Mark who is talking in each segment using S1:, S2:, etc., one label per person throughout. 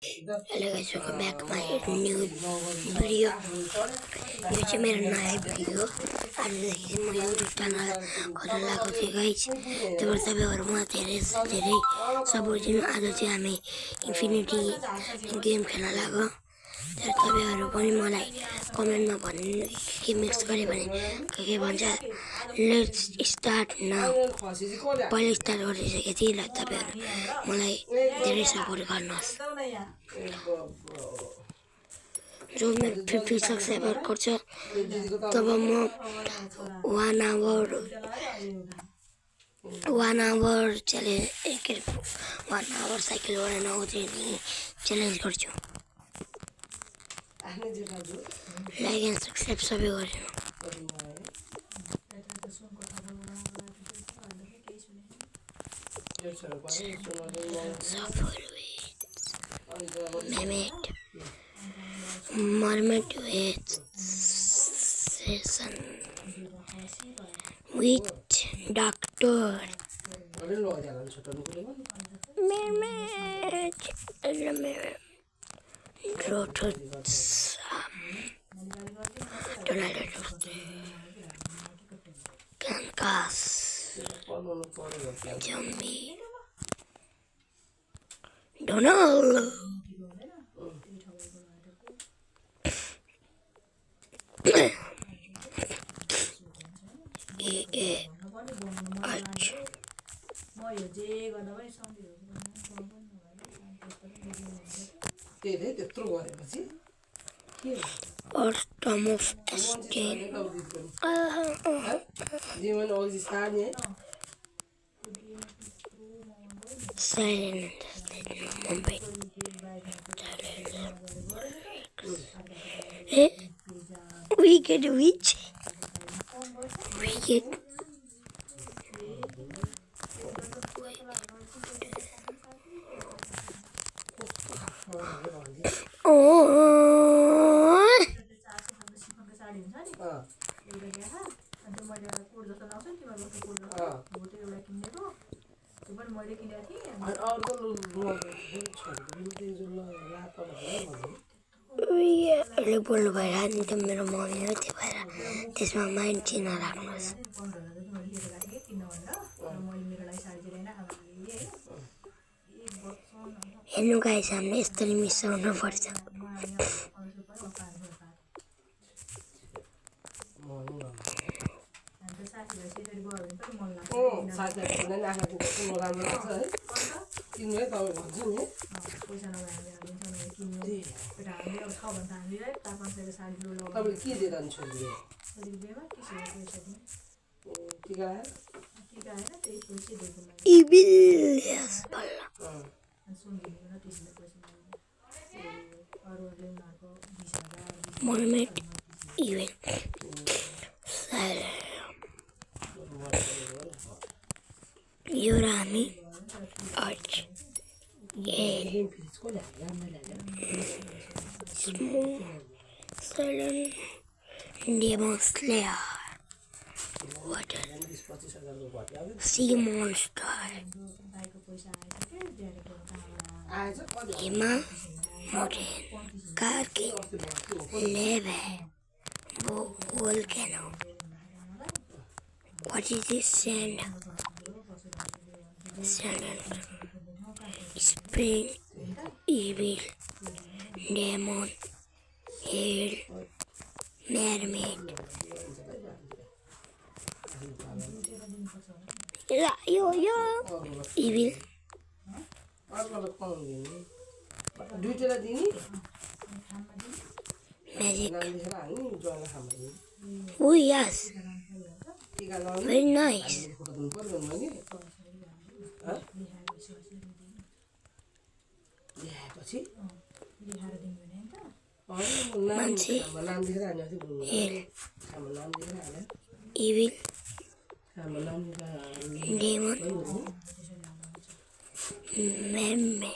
S1: Hello guys, welcome back to my new video. यो चाहिँ मेरो नयाँ भिडियो आजदेखि म युट्युब च्यानल खोल्न लागेको थिएँ गाइस। त्यही भएर तपाईँहरू मलाई धेरै सपोर्ट दिनु। आज चाहिँ हामी इन्फिनिटी गेम खेल्न लाग्यो। तर तपाईँहरू पनि मलाई कमेन्टमा भन्नु के मिक्स गरे भने के भन्छ। Let's start now. पहिले स्टार्ट गरिसकेको थिएँ र तपाईँहरू मलाई धेरै सपोर्ट गर्नुहोस्। जो मेरो 50 सब्सक्राइबर गर्छ तब म 1 आवर च्यालेन्ज 1 आवर साइकल गरेर नउत्रिने च्यालेन्ज गर्छु। लाइक एन्ड सब्सक्राइब सबै गरिदिनु। Mermaid with session with doctor. Mermaid Kankas Zombie Donald Ortomos Estain Silent Mumbai Wicked Witch Wicked बोल्नु भएर नि त मेरो मम्मी हो, त्यो भएर त्यसमा माइन्ड चाहिँ नराख्नुहोस्। हेर्नु गाइस, हामीले यस्तरी मिसाउनु पर्छ। Yes, Mermaid event Yorami Arch Smooth Silent Demon Slayer Water Sea Monster Hima Mountain Karki Leve Volcano. What is this sand? Sand Spring Evil Demon Hail Mermaid yo Evil Magic. Oh yes, very nice. Mansi Hail Evil Demon Mermaid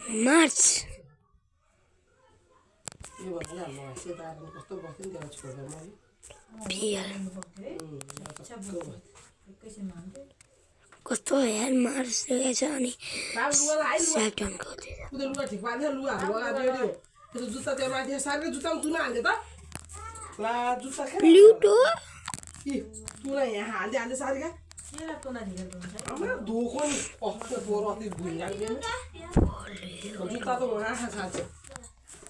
S1: March PL कस्तो यार मारिसकेको छ अनि स्याटनको
S2: लुगा ठिक पार्छ लुगाहरू लगाएर ready हो जुत्ता त्यो माथि सार्कै जुत्तामा चुना हाल्यो त ला जुत्ता
S1: प्लुटो
S2: चुना यहाँ हाल्दै हाल्दै सार्का धोको नि त्यो पोरो अति भुइँगा जुत्ता त आँखा छान्छ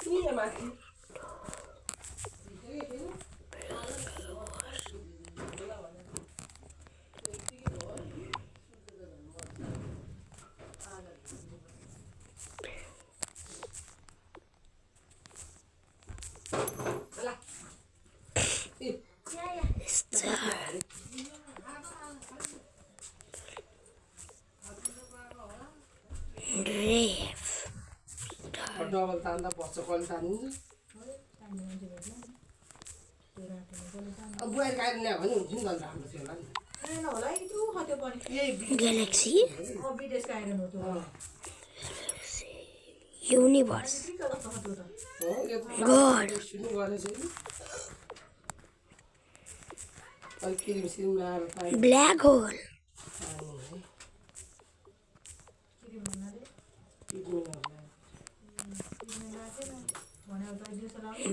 S2: नि माथि
S1: Star. Grave.
S2: डबल तान्दा बस्छ कहिले तानिन्छ अब बुहारी गाडी ल्यायो भने हुन्छ नि त राम्रो थियो
S1: Galaxy. Universe. God. Black hole.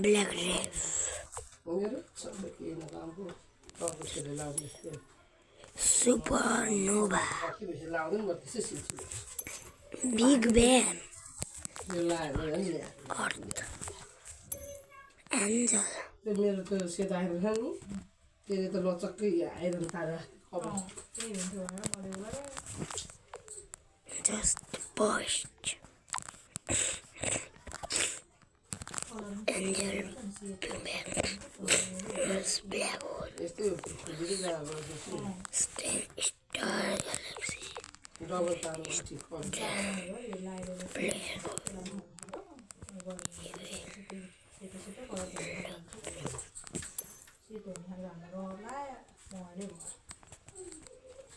S1: Black rave. Supernova. Big Bang. Earth. Angel.
S2: मेरो त सेता आएर छ नि त्यसले त लचक्कै आइरहनु तारा
S1: Just pushed. Angel. Black hole.
S2: यस्तै हो
S1: Star galaxy.
S2: डबल तारा ठिक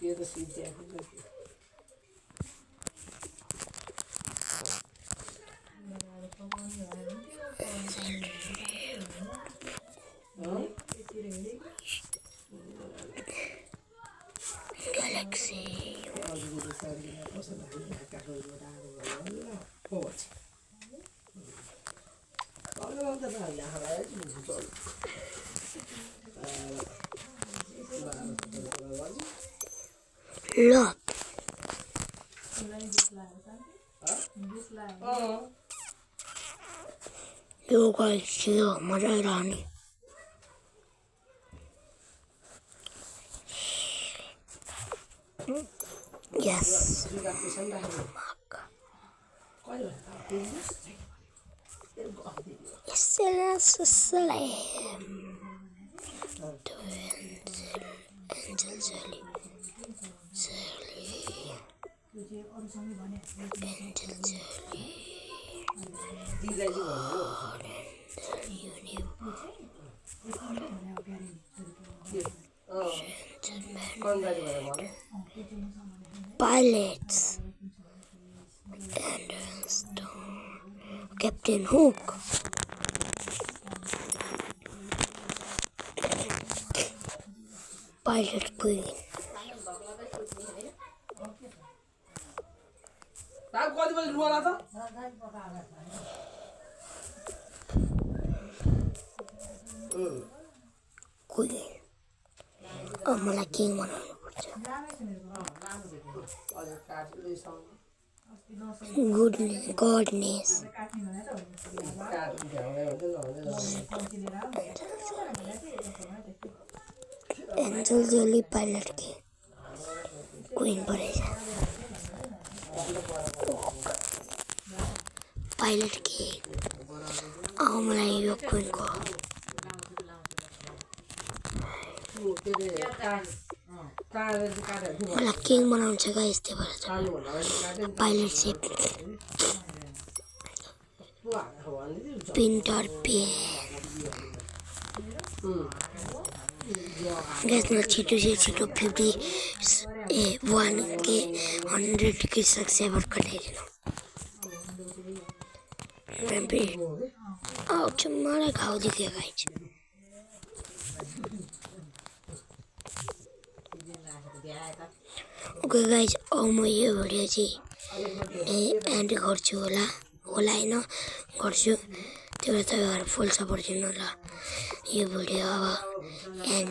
S2: ये तो सीधे
S1: Galaxy. Look. You guys see मजा आइरहने Yes. Salam. Angel Zoli. Pilots. Captain Hook. Pilot Queen. Queen. मलाई किङ बनाउनु पर्छ Goodness. Angel Jolie Pilot की Queen परेगा Pilot की आओ मलाई यो Queen को मलाई किङ बनाउँछ गाइस त्यो भएर पाइलट शिप पिन्टर पेन गाइस म छिटो 50 1 के 100 के सब्सक्राइबर कटाइदिनु आओ मलाई घाउ दुख्यो गाइस ओके गाइज अब म यो भिडियो चाहिँ एन्ड गर्छु होला होइन गर्छु त्यो भएर तपाईँहरू फुल सपोर्ट दिनु होला यो भिडियो अब एन्ड